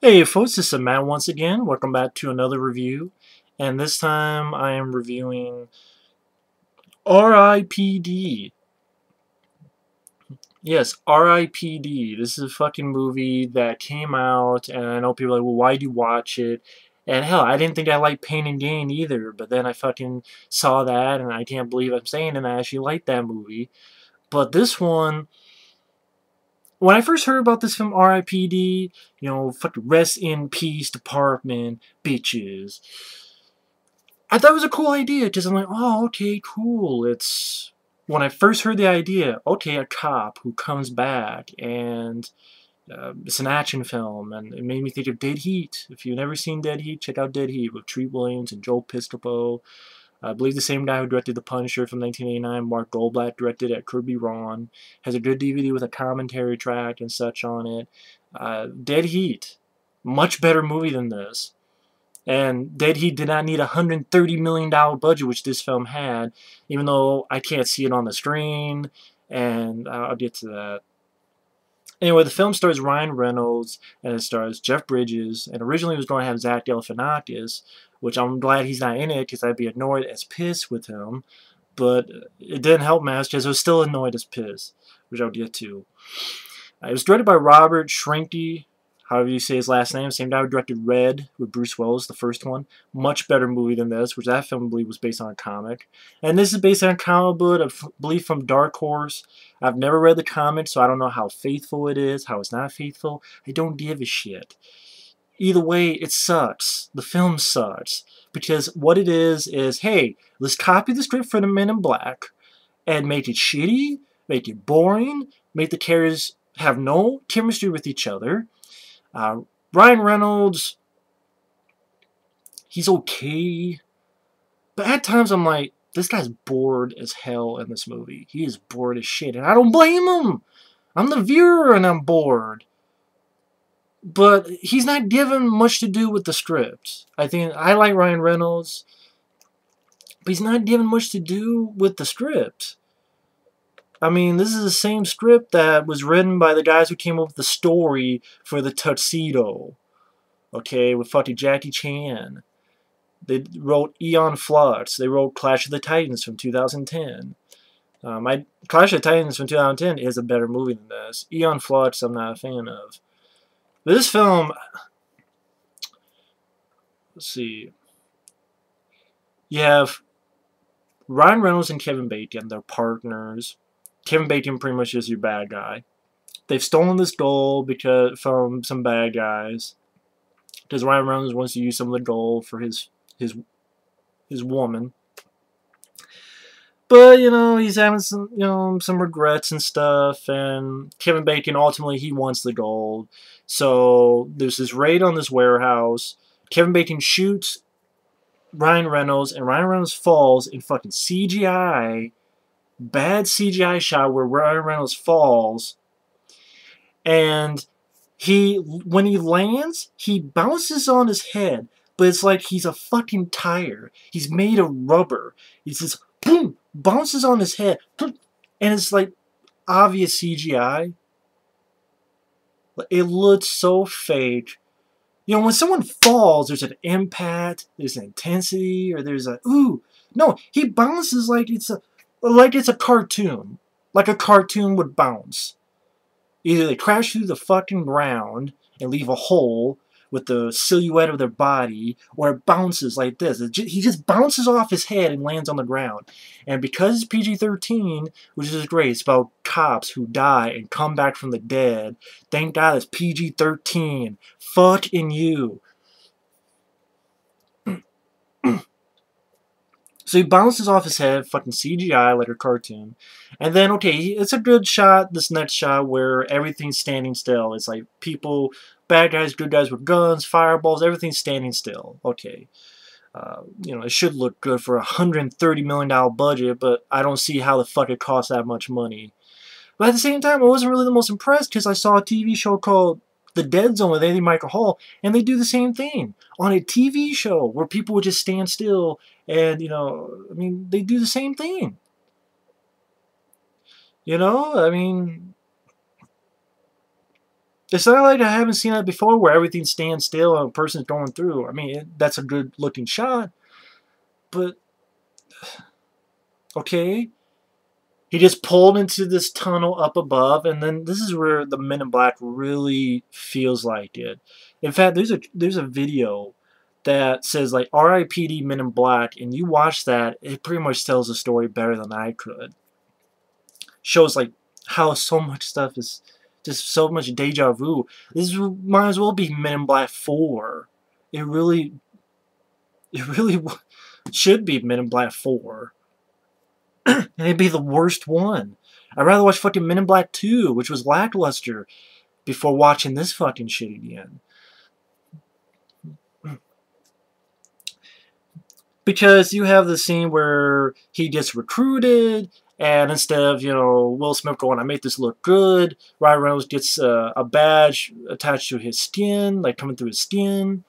Hey folks, this is Matt once again. Welcome back to another review. And this time I am reviewing R.I.P.D. Yes, R.I.P.D. This is a fucking movie that came out, and I know people are like, well, why'd you watch it? And hell, I didn't think I liked Pain and Gain either, but then I fucking saw that, and I can't believe I'm saying it, I actually liked that movie. But this one, when I first heard about this film, R.I.P.D., fucking rest in peace, department, bitches. I thought it was a cool idea because I'm like, oh, okay, cool. It's when I first heard the idea, okay, a cop who comes back and it's an action film, and it made me think of Dead Heat. If you've never seen Dead Heat, check out Dead Heat with Treat Williams and Joel Piscopo. I believe the same guy who directed The Punisher from 1989, Mark Goldblatt, directed it. Could be wrong. Has a good DVD with a commentary track and such on it. Dead Heat, much better movie than this. And Dead Heat did not need a $130 million budget, which this film had, even though I can't see it on the screen, and I'll get to that. Anyway, the film stars Ryan Reynolds, and it stars Jeff Bridges, and originally it was going to have Zach Galifianakis, which I'm glad he's not in it, because I'd be annoyed as piss with him, but it didn't help matters, because I was still annoyed as piss, which I'll get to. It was directed by Robert Schwentke, however you say his last name, same guy who directed Red with Bruce Willis, the first one. Much better movie than this, which that film I believe was based on a comic. And this is based on a comic book, I believe from Dark Horse. I've never read the comic, so I don't know how faithful it is, how it's not faithful. I don't give a shit. Either way, it sucks. The film sucks. Because what it is, hey, let's copy the script for the Men in Black and make it shitty, make it boring, make the characters have no chemistry with each other. Ryan Reynolds, he's okay, but at times I'm like, this guy's bored as hell in this movie. He is bored as shit, and I don't blame him. I'm the viewer, and I'm bored. But he's not given much to do with the script. I think I like Ryan Reynolds, but he's not given much to do with the script. I mean, this is the same script that was written by the guys who came up with the story for the Tuxedo. Okay, with fucking Jackie Chan. They wrote Æon Flux. They wrote Clash of the Titans from 2010. Clash of the Titans from 2010 is a better movie than this. Æon Flux I'm not a fan of. But this film, let's see. You have Ryan Reynolds and Kevin Bacon. They're partners. Kevin Bacon pretty much is your bad guy. They've stolen this gold from some bad guys. Because Ryan Reynolds wants to use some of the gold for his woman. But, he's having some regrets and stuff, and Kevin Bacon, ultimately, he wants the gold. So, there's this raid on this warehouse. Kevin Bacon shoots Ryan Reynolds, and Ryan Reynolds falls in fucking CGI, bad CGI shot where Ryan Reynolds falls, and when he lands, he bounces on his head, but it's like he's a fucking tire. He's made of rubber. He just boom, bounces on his head, and it's like obvious CGI. It looks so fake. When someone falls, there's an impact, there's an intensity, or there's a ooh. No, he bounces like it's a cartoon, like a cartoon would bounce. Either they crash through the fucking ground and leave a hole with the silhouette of their body, or it bounces like this. He just bounces off his head and lands on the ground. And because it's PG-13, which is great, it's about cops who die and come back from the dead. Thank God it's PG-13. Fucking you. So he bounces off his head, fucking CGI like a cartoon. And then, okay, it's a good shot, this next shot, where everything's standing still. It's like people, bad guys, good guys with guns, fireballs, everything's standing still. Okay. It should look good for a $130 million budget, but I don't see how the fuck it costs that much money. But at the same time, I wasn't really the most impressed because I saw a TV show called The Dead Zone with Andy Michael Hall, and they do the same thing on a TV show where people would just stand still, and they do the same thing. It's not like I haven't seen that before where everything stands still and a person's going through. I mean, that's a good looking shot, but okay. He just pulled into this tunnel up above, and then this is where the Men in Black really feels like it. In fact, there's a video that says like R.I.P.D. Men in Black, and you watch that, it pretty much tells the story better than I could. Shows like how so much stuff is just so much deja vu. This might as well be Men in Black 4. It really should be Men in Black 4. And it'd be the worst one. I'd rather watch fucking Men in Black 2, which was lackluster, before watching this fucking shit again. Because you have the scene where he gets recruited, and instead of, you know, Will Smith going, I made this look good, Ryan Reynolds gets a badge attached to his skin, like coming through his skin.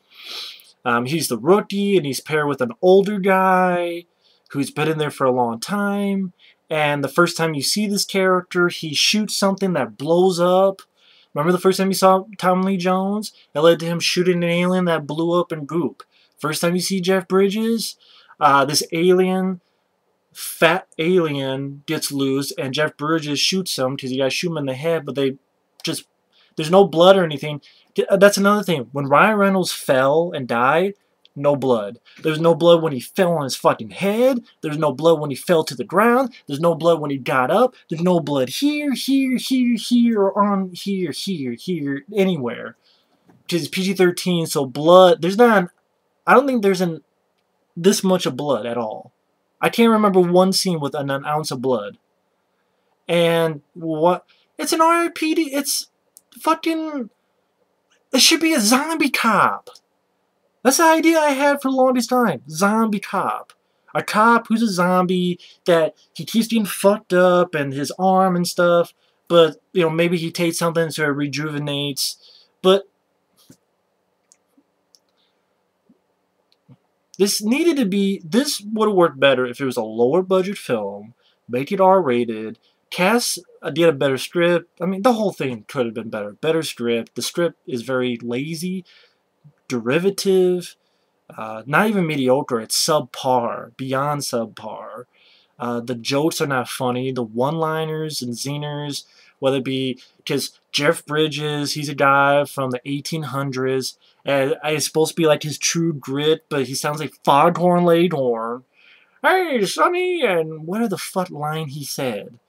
He's the rookie, and he's paired with an older guy who's been in there for a long time, and the first time you see this character, he shoots something that blows up. Remember the first time you saw Tom Lee Jones? It led to him shooting an alien that blew up in Goop. First time you see Jeff Bridges, this fat alien gets loose, and Jeff Bridges shoots him because you gotta shoot him in the head, but there's no blood or anything. That's another thing. When Ryan Reynolds fell and died, no blood. There's no blood when he fell on his fucking head. There's no blood when he fell to the ground. There's no blood when he got up. There's no blood here, or on here, anywhere. Because it's PG-13, so blood, I don't think there's this much of blood at all. I can't remember one scene with an ounce of blood. And what? It's an R.I.P.D. It's fucking, it should be a zombie cop. That's the idea I had for the longest time. Zombie cop. A cop who's a zombie that he keeps getting fucked up and his arm and stuff. But, you know, maybe he takes something so it rejuvenates. But this would have worked better if it was a lower budget film, make it R-rated, cast did a better script. I mean, the whole thing could have been better. Better script. The script is very lazy, derivative, not even mediocre, it's subpar, beyond subpar. The jokes are not funny, the one-liners and zingers, whether it be, because Jeff Bridges, he's a guy from the 1800s, and it's supposed to be like his True Grit, but he sounds like Foghorn Leghorn. Hey, Sonny, and whatever the fuck line he said.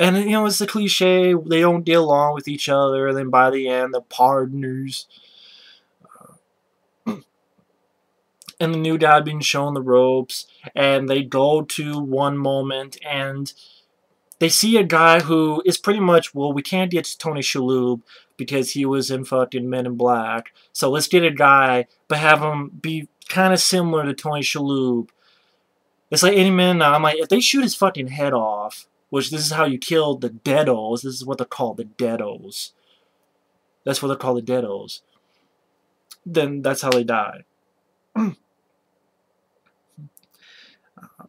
And, you know, it's the cliche, they don't get along with each other, and then by the end, they're partners. And the new guy being shown the ropes, and they go to one moment, and they see a guy who is pretty much, well, we can't get to Tony Shalhoub because he was in fucking Men in Black, so let's get a guy, but have him be kind of similar to Tony Shalhoub. It's like any minute now, I'm like, if they shoot his fucking head off, which this is how you kill the deados. This is what they're called, the deados. That's what they're called, the deados. Then that's how they die.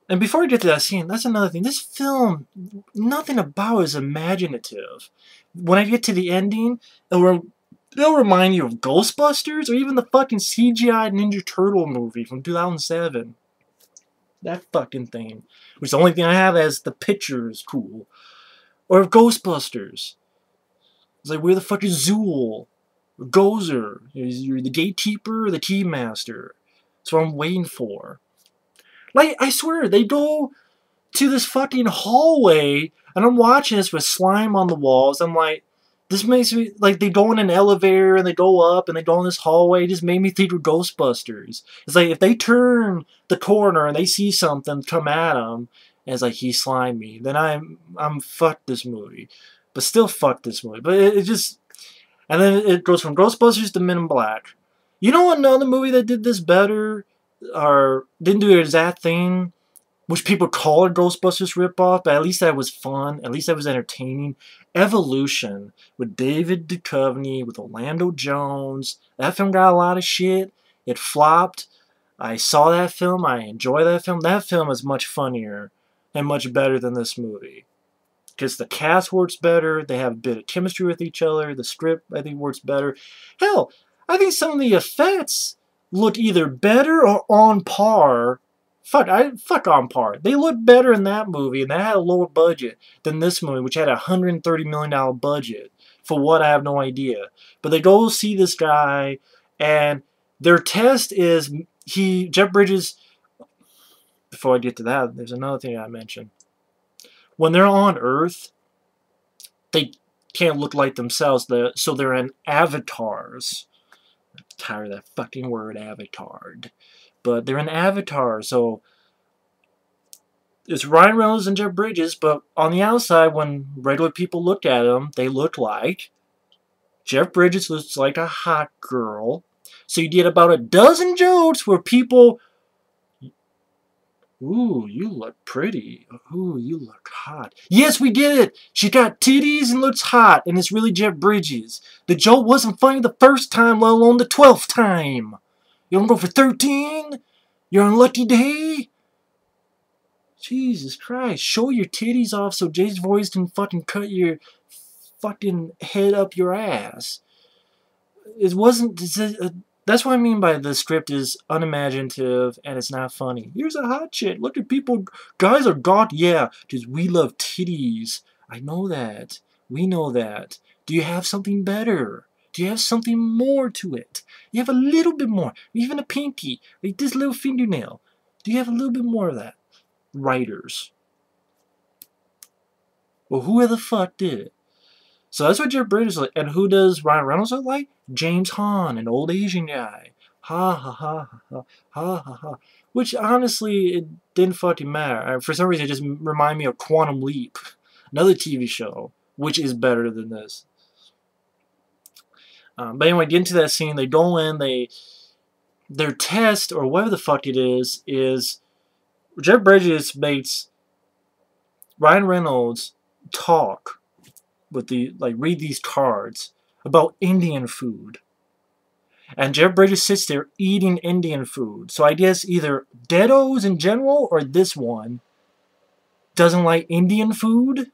And before we get to that scene, that's another thing. This film, nothing about it is imaginative. When I get to the ending, it'll remind you of Ghostbusters or even the fucking CGI Ninja Turtle movie from 2007. That fucking thing. Which the only thing I have as the picture is cool. Or Ghostbusters. It's like, where the fuck is Zool? Or Gozer? You're the gatekeeper or the keymaster? That's what I'm waiting for. Like, I swear, they go to this fucking hallway, and I'm watching this with slime on the walls. I'm like, this makes me, like, they go in an elevator, and they go up, and they go in this hallway. It just made me think of Ghostbusters. It's like, if they turn the corner, and they see something come at them, and it's like, he slimed me, then I'm fucked this movie. But still fuck this movie. But it just, and then it goes from Ghostbusters to Men in Black. You know another movie that did this better, or didn't do the exact thing, which people call a Ghostbusters ripoff, but at least that was fun, at least that was entertaining? Evolution, with David Duchovny, with Orlando Jones. That film got a lot of shit. It flopped. I saw that film. I enjoy that film. That film is much funnier and much better than this movie. because the cast works better. They have a bit of chemistry with each other. The script, I think, works better. Hell, I think some of the effects look either better or on par. Fuck on par. They look better in that movie, and that had a lower budget than this movie, which had a $130 million budget. For what, I have no idea. But they go see this guy, and their test is Jeff Bridges. Before I get to that, there's another thing I mentioned. When they're on Earth, they can't look like themselves, so they're in avatars. I'm tired of that fucking word, avatared. But they're in avatars, so it's Ryan Reynolds and Jeff Bridges, but on the outside, when regular people look at them, they look like Jeff Bridges looks like a hot girl. So you did about a dozen jokes where people, ooh, you look pretty. Ooh, you look hot. Yes, we did it. She got titties and looks hot, and it's really Jeff Bridges. The joke wasn't funny the first time, let alone the 12th time. You want to go for 13? Your unlucky day? Jesus Christ. Show your titties off so Jay's voice can fucking cut your fucking head up your ass. It wasn't... That's what I mean by the script is unimaginative and it's not funny. Here's a hot chick. Look at people. Guys are god. Yeah, because we love titties. I know that. We know that. Do you have something better? Do you have something more to it? You have a little bit more. Even a pinky. Like this little fingernail. Do you have a little bit more of that? Writers. Well, who the fuck did it? So that's what Jeff Bridges like. And who does Ryan Reynolds look like? James Hahn, an old Asian guy. Ha ha ha ha ha ha ha. Which honestly, it didn't fucking matter. For some reason, it just reminded me of Quantum Leap, another TV show, which is better than this. But anyway, get into that scene. They go in. Their test or whatever the fuck it is Jeff Bridges makes Ryan Reynolds talk with read these cards about Indian food. And Jeff Bridges sits there eating Indian food. So I guess either Deados in general or this one doesn't like Indian food.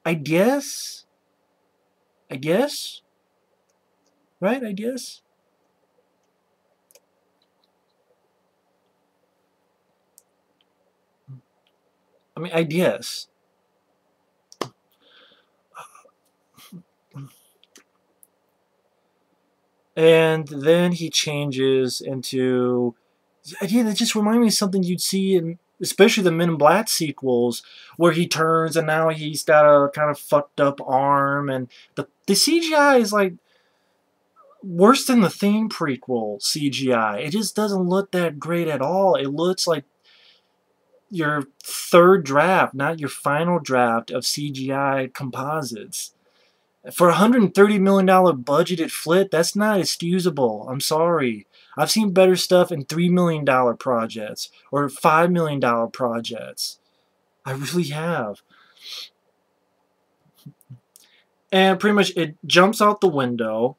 I guess. Right, I guess. I mean, I guess. And then he changes into... Again, it just reminds me of something you'd see in... especially the Men in Black sequels, where he turns and now he's got a kind of fucked up arm. And the CGI is like... worse than the Theme prequel CGI. It just doesn't look that great at all. It looks like your third draft, not your final draft of CGI composites. For a $130 million budgeted flick, that's not excusable. I'm sorry. I've seen better stuff in $3 million projects or $5 million projects. I really have. And pretty much it jumps out the window.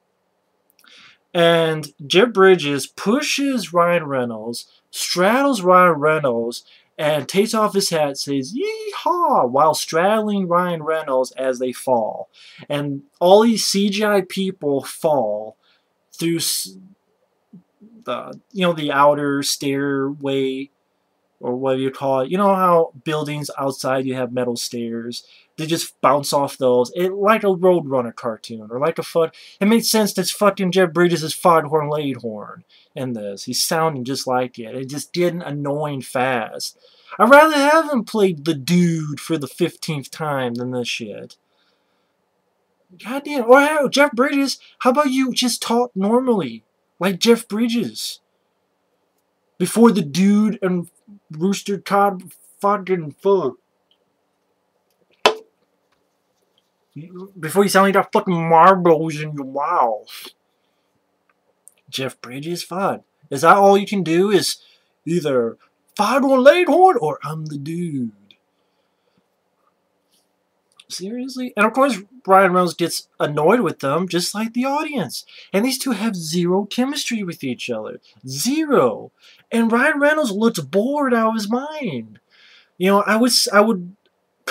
And Jeff Bridges pushes Ryan Reynolds, straddles Ryan Reynolds, and takes off his hat, says, "Yee-haw," while straddling Ryan Reynolds as they fall. And all these CGI people fall through the outer stairway, or whatever you call it. You know how buildings outside you have metal stairs? They just bounce off those. Like a Roadrunner cartoon, or like a It makes sense that fucking Jeff Bridges is Foghorn Leghorn in this. He's sounding just like it. It just getting annoying fast. I'd rather have him play the dude for the 15th time than this shit. Goddamn. Or hell, Jeff Bridges, how about you just talk normally? Like Jeff Bridges. Before the dude and Rooster Cod fucking fuck. Before you sound like you got fucking marbles in your mouth. Jeff Bridges, fuck. Is that all you can do? Is either Foghorn Leghorn or I'm the dude? Seriously? And of course, Ryan Reynolds gets annoyed with them, just like the audience. And these two have zero chemistry with each other. Zero. And Ryan Reynolds looks bored out of his mind. You know, I would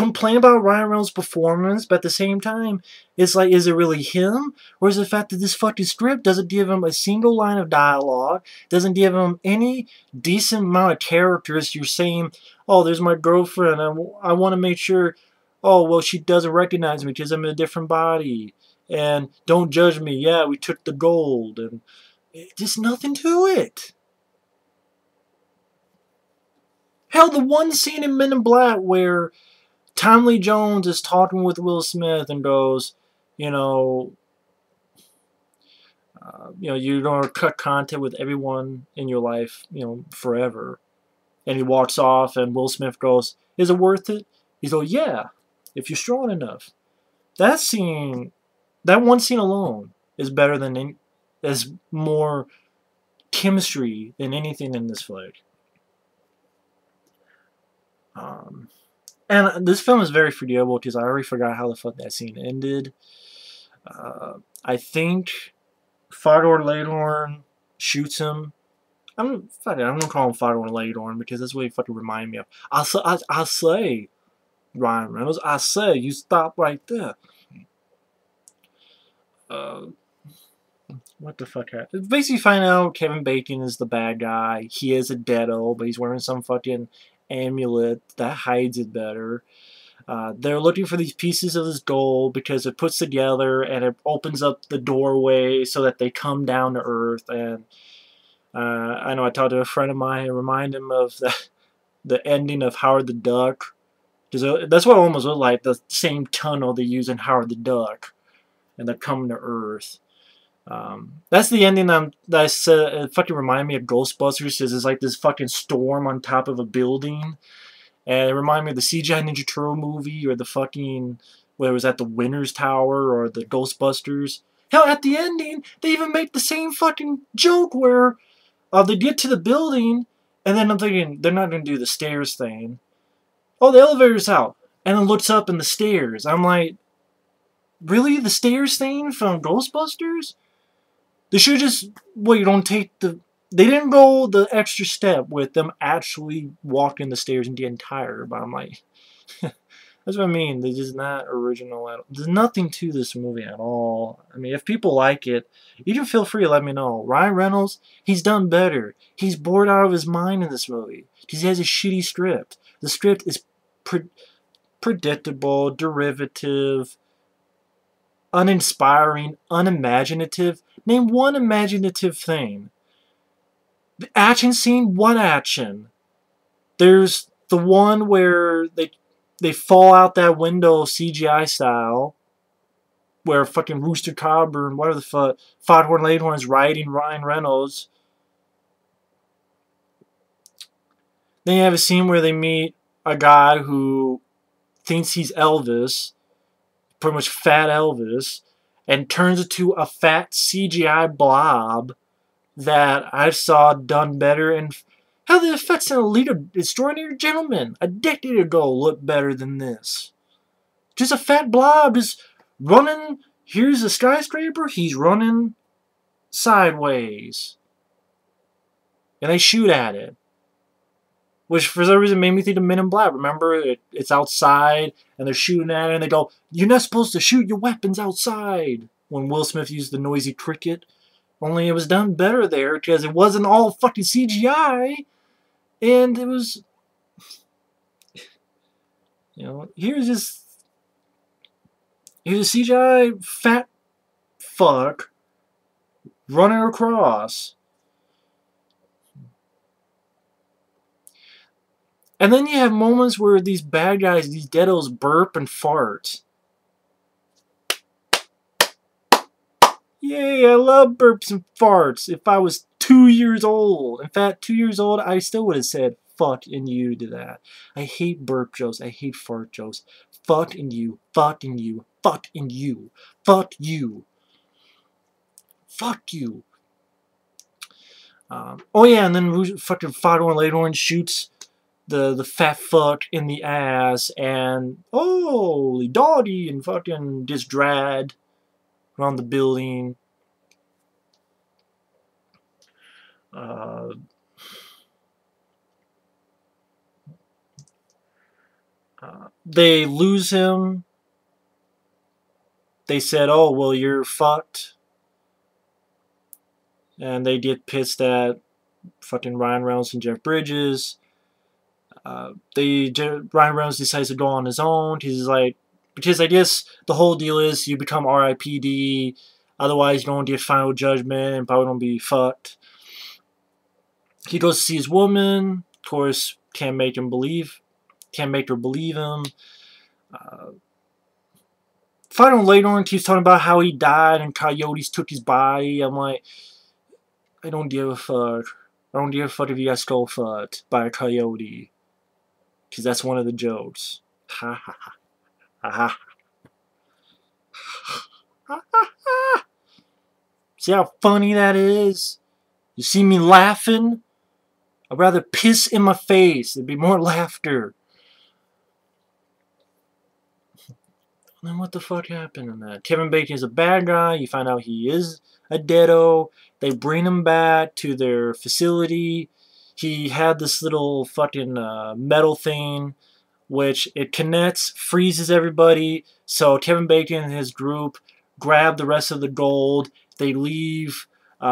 complain about Ryan Reynolds' performance, but at the same time, it's like, is it really him? Or is it the fact that this fucking script doesn't give him a single line of dialogue, doesn't give him any decent amount of characters? You're saying, oh, there's my girlfriend, I want to make sure, oh, well, she doesn't recognize me because I'm in a different body, and don't judge me, yeah, we took the gold, and just nothing to it. Hell, the one scene in Men in Black where Tommy Lee Jones is talking with Will Smith and goes, you know, you don't cut contact with everyone in your life, forever. And he walks off, and Will Smith goes, "Is it worth it?" He's like, "Yeah, if you're strong enough." That scene, that one scene alone, is better than is more chemistry than anything in this flick. And this film is very forgettable because I already forgot how the fuck that scene ended. I think Fodor Leghorn shoots him. I'm gonna call him Fodor Leghorn because that's what he fucking remind me of. I say, Ryan Reynolds, I say, you stop right there. What the fuck happened? Basically, find out Kevin Bacon is the bad guy. He is a deado, but he's wearing some fucking amulet that hides it better. They're looking for these pieces of this gold because it puts together and it opens up the doorway so that they come down to Earth. And I know I talked to a friend of mine and reminded him of the ending of Howard the Duck. That's what it almost looked like, the same tunnel they use in Howard the Duck. And they're coming to Earth. That's the ending that I said. It fucking reminded me of Ghostbusters because it's like this fucking storm on top of a building. And it reminded me of the CGI Ninja Turtle movie or the fucking, where it was at the Winner's Tower or the Ghostbusters. Hell, at the ending, they even make the same fucking joke where they get to the building and then I'm thinking, they're not going to do the stairs thing. Oh, the elevator's out. And then looks up in the stairs. I'm like, really? The stairs thing from Ghostbusters? They should just, you don't take the... They didn't go the extra step with them actually walking the stairs in the entire, but I'm like, that's what I mean. They're just not original at all. There's nothing to this movie at all. I mean, if people like it, you can feel free to let me know. Ryan Reynolds, he's done better. He's bored out of his mind in this movie because he has a shitty script. The script is predictable, derivative, uninspiring, unimaginative. Name one imaginative thing. The action scene, what action? There's the one where they fall out that window CGI style, where fucking Rooster Cogburn and whatever the fuck, Foghorn Leghorn is riding Ryan Reynolds. Then you have a scene where they meet a guy who thinks he's Elvis, pretty much fat Elvis, and turns into a fat CGI blob that I saw done better, and how the effects in Elite Extraordinary Gentlemen a decade ago looked better than this. Just a fat blob just running. Here's a skyscraper, he's running sideways. And they shoot at it. Which for some reason made me think of Men in Black. Remember, it's outside, and they're shooting at it, and they go, "You're not supposed to shoot your weapons outside." When Will Smith used the noisy cricket. Only it was done better there because it wasn't all fucking CGI. And it was, here's a CGI fat fuck running across. And then you have moments where these bad guys, these deados, burp and fart. Yay, I love burps and farts. If I was 2 years old, in fact, 2 years old, I still would have said fuck and you to that. I hate burp jokes. I hate fart jokes. Fuck and you. Fuck and you. Fuck and you. Fuck you. Fuck you. Oh yeah, and then fucking Foghorn Leghorn shoots the fat fuck in the ass, and holy doggy, and fucking just dragged around the building. They lose him. They said, "Oh, well, you're fucked," and they get pissed at fucking Ryan Reynolds and Jeff Bridges. Ryan Reynolds decides to go on his own. He's like, because I guess the whole deal is you become R.I.P.D. Otherwise, you don't get final judgment and probably don't be fucked. He goes to see his woman. Of course, can't make her believe him. Final later on keeps talking about how he died and coyotes took his body. I'm like, I don't give a fuck. I don't give a fuck if you got skull fucked by a coyote. Because that's one of the jokes. Ha ha ha. Ha ha. Ha ha. See how funny that is? You see me laughing? I'd rather piss in my face. There'd be more laughter. Then what the fuck happened in that? Kevin Bacon is a bad guy. You find out he is a deado. They bring him back to their facility. He had this little fucking metal thing, which it connects, freezes everybody. So Kevin Bacon and his group grab the rest of the gold. They leave.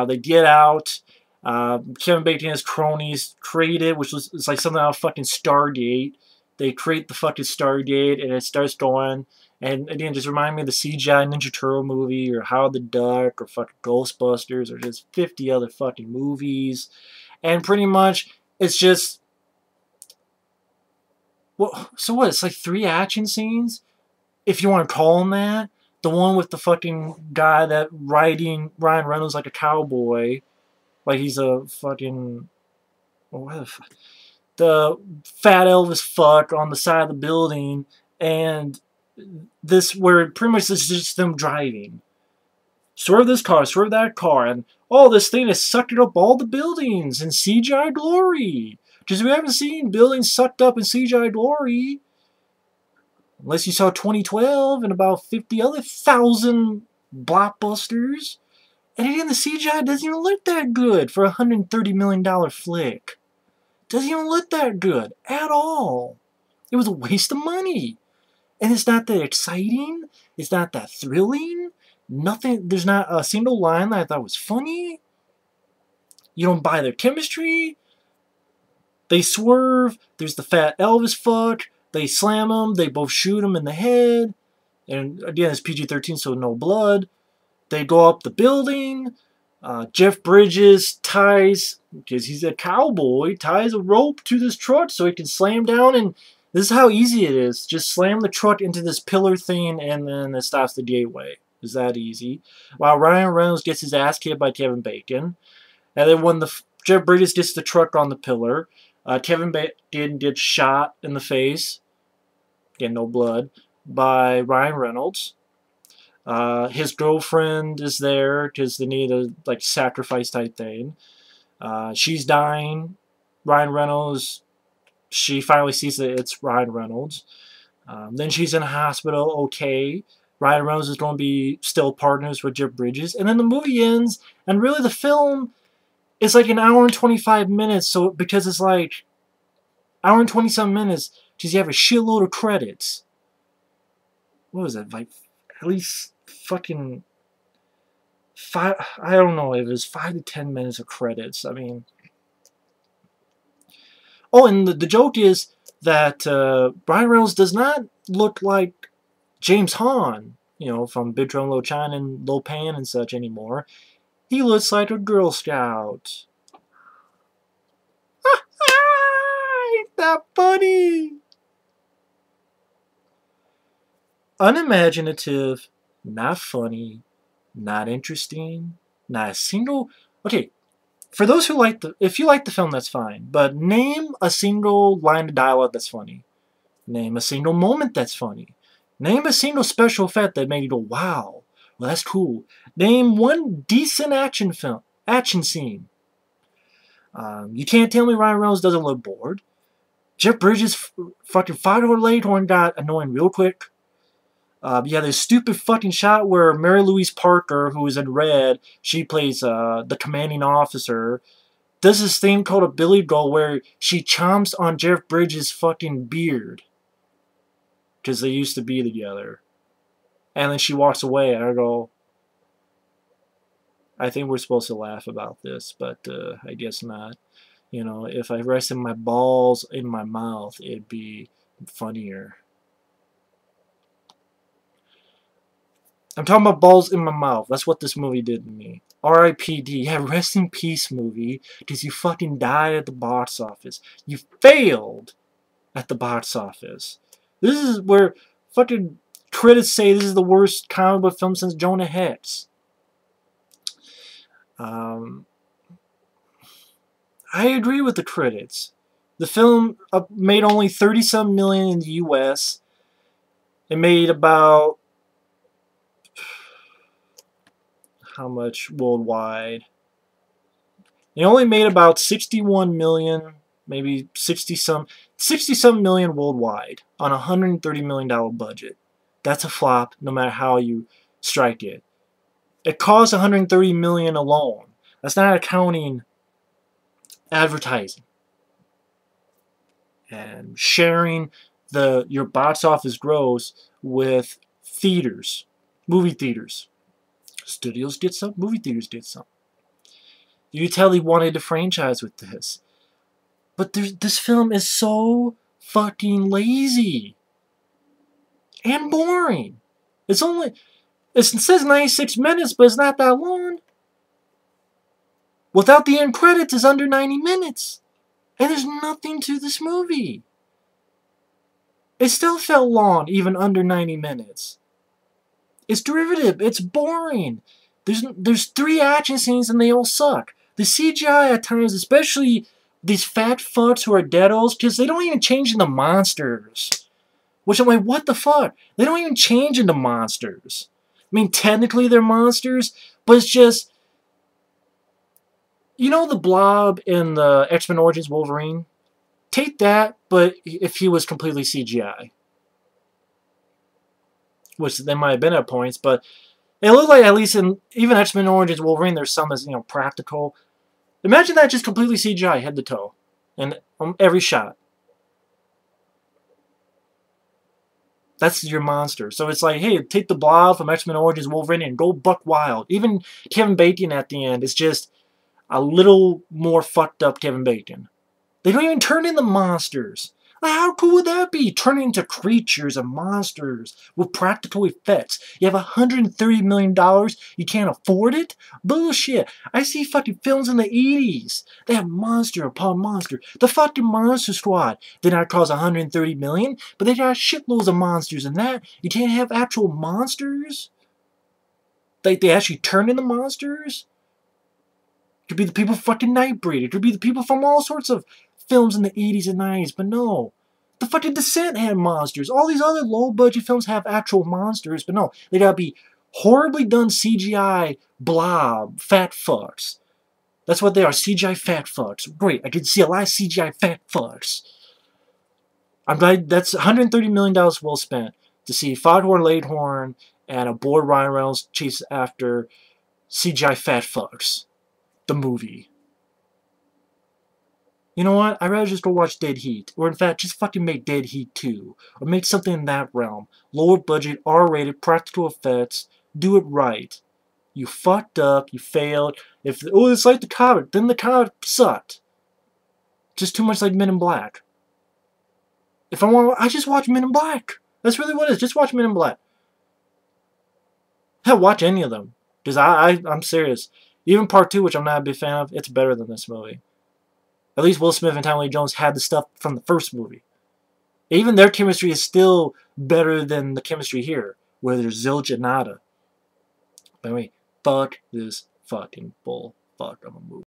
They get out. Kevin Bacon and his cronies create it, which was it's like something out of fucking Stargate. They create the fucking Stargate, and it starts going. And again, just remind me of the CGI Ninja Turtle movie, or Howard the Duck, or fucking Ghostbusters, or just 50 other fucking movies. And pretty much, it's just... Well, so what? It's like 3 action scenes? If you want to call them that. The one with the fucking guy that riding Ryan Reynolds like a cowboy. Like he's a fucking... What the fuck? The fat Elvis fuck on the side of the building, and this where pretty much this is just them driving. Swerve this car, swerve that car, and oh, this thing has sucked up all the buildings in CGI glory. Because we haven't seen buildings sucked up in CGI glory. Unless you saw 2012 and about 50 other thousand blockbusters. And again, the CGI doesn't even look that good for a $130 million flick. Doesn't even look that good at all. It was a waste of money. And it's not that exciting. It's not that thrilling. Nothing. There's not a single line that I thought was funny. You don't buy their chemistry. They swerve. There's the fat Elvis fuck. They slam him. They both shoot him in the head. And again, it's PG-13, so no blood. They go up the building. Jeff Bridges ties, because he's a cowboy, ties a rope to this truck so he can slam down. And this is how easy it is. Just slam the truck into this pillar thing, and then it stops the gateway. It's that easy. While Ryan Reynolds gets his ass kicked by Kevin Bacon. And then when Jeff Bridges gets the truck on the pillar, Kevin Bacon gets shot in the face, again, no blood, by Ryan Reynolds. His girlfriend is there because they need a like sacrifice type thing. She's dying. Ryan Reynolds, she finally sees that it's Ryan Reynolds. Then she's in a hospital, okay. Ryan Reynolds is going to be still partners with Jeff Bridges. And then the movie ends, and really the film is like an hour and 25 minutes, so because it's like hour and 20-some minutes, because you have a shitload of credits. What was it, like at least fucking 5, I don't know, it was 5 to 10 minutes of credits. I mean, oh, and the joke is that Ryan Reynolds does not look like James Hahn, you know, from Big Trouble in Little China and Lo Pan and such anymore. He looks like a Girl Scout. Ain't that funny? Unimaginative, not funny, not interesting, not a single... Okay, for those who like the... If you like the film, that's fine. But name a single line of dialogue that's funny. Name a single moment that's funny. Name a single special effect that made you go, wow, well, that's cool. Name one decent action scene. You can't tell me Ryan Reynolds doesn't look bored. Jeff Bridges' fucking Fighter Leghorn got annoying real quick. Yeah, this stupid fucking shot where Mary Louise Parker, who is in red, she plays the commanding officer, does this thing called a Billy Goat where she chomps on Jeff Bridges' fucking beard. because they used to be together. And then she walks away, and I go, I think we're supposed to laugh about this, but I guess not. You know, if I rested my balls in my mouth, it'd be funnier. I'm talking about balls in my mouth. That's what this movie did to me. R.I.P.D. Yeah, rest in peace, movie, because you fucking died at the box office. You failed at the box office. This is where fucking critics say this is the worst comic book film since Jonah Hex. I agree with the critics. The film made only 30-some million in the U.S. It made about... how much worldwide? It only made about 61 million, maybe 60-some million worldwide on a $130 million budget. That's a flop no matter how you strike it. It cost 130 million alone. That's not accounting advertising and sharing your box office gross with theaters, movie theaters. Studios did some, movie theaters did some. You could tell he wanted to franchise with this. But this film is so fucking lazy and boring. It says 96 minutes, but it's not that long. Without the end credits, it's under 90 minutes. And there's nothing to this movie. It still felt long, even under 90 minutes. It's derivative. It's boring. There's 3 action scenes and they all suck. The CGI at times, especially these fat fucks who are deados, because they don't even change into monsters. Which I'm like, what the fuck? They don't even change into monsters. I mean, technically they're monsters, but it's just... You know the Blob in the X-Men Origins Wolverine? Take that, but if he was completely CGI. Which they might have been at points, but it looked like at least in even X-Men Origins Wolverine, there's some that's, you know, practical. Imagine that just completely CGI, head to toe, and every shot. That's your monster. So it's like, hey, take the Blob from X-Men Origins Wolverine and go buck wild. Even Kevin Bacon at the end is just a little more fucked up Kevin Bacon. They don't even turn into monsters. Like, how cool would that be? Turning into creatures and monsters with practical effects. You have $130 million, you can't afford it? Bullshit. I see fucking films in the 80s. They have monster upon monster. The fucking Monster Squad did not cost $130 million, but they got shitloads of monsters in that. You can't have actual monsters? Like, they actually turn into monsters? It could be the people from fucking Nightbreed. It could be the people from all sorts of films in the 80s and 90s, but no. The fucking Descent had monsters. All these other low-budget films have actual monsters, but no. They gotta be horribly done CGI blob fat fucks. That's what they are, CGI fat fucks. Great, I can see a lot of CGI fat fucks. I'm glad that's $130 million well spent to see Foghorn Leghorn and a bored Ryan Reynolds chase after CGI fat fucks. The movie. You know what? I'd rather just go watch Dead Heat. Or in fact, just fucking make Dead Heat 2. Or make something in that realm. Lower budget, R-rated, practical effects. Do it right. You fucked up. You failed. It's like the comic. Then the comic sucked. Just too much like Men in Black. If I just watch Men in Black. That's really what it is. Just watch Men in Black. Hell, watch any of them. Because I'm serious. Even Part 2, which I'm not a big fan of, it's better than this movie. At least Will Smith and Tommy Lee Jones had the stuff from the first movie. Even their chemistry is still better than the chemistry here, where there's zilch and nada. But anyway, fuck this fucking bull fuck of a movie.